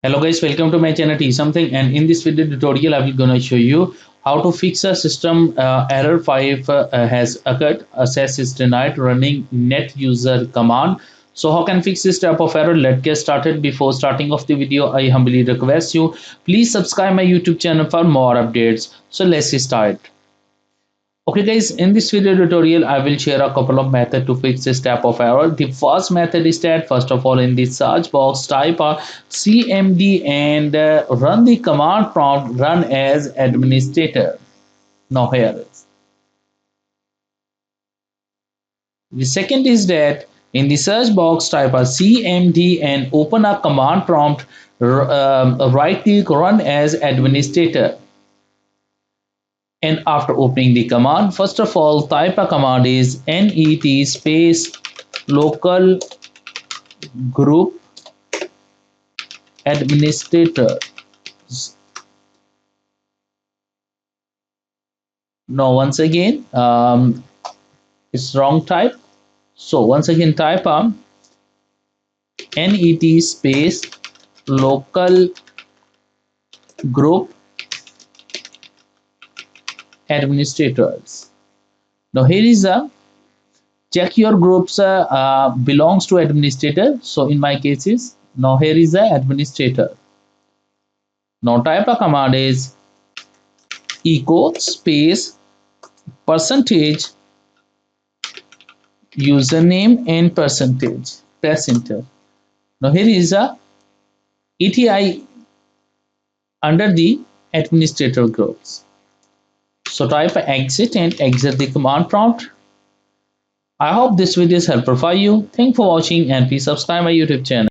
Hello guys, welcome to my channel T something, and in this video tutorial I will gonna show you how to fix a system error 5 has occurred. Access is denied running net user command. So how can fix this type of error? Let's get started. Before starting off the video, I humbly request you please subscribe my YouTube channel for more updates. So let's start. Okay guys, in this video tutorial, I will share a couple of methods to fix this type of error. The first method is that first of all in the search box type a CMD and run the command prompt run as administrator. Now here is. The second is that in the search box type a CMD and open a command prompt right click run as administrator. And after opening the command, first of all type a command is net space local group administrator. Now once again it's wrong type, so once again type net space local group administrators. Now here is a check your groups belongs to administrator, so in my case is now here is the administrator. Now type a command is echo space percentage username and percentage, press enter. Now here is a ETI under the administrator groups, so type exit and exit the command prompt. I hope this video is helpful for you. Thanks for watching and please subscribe my YouTube channel.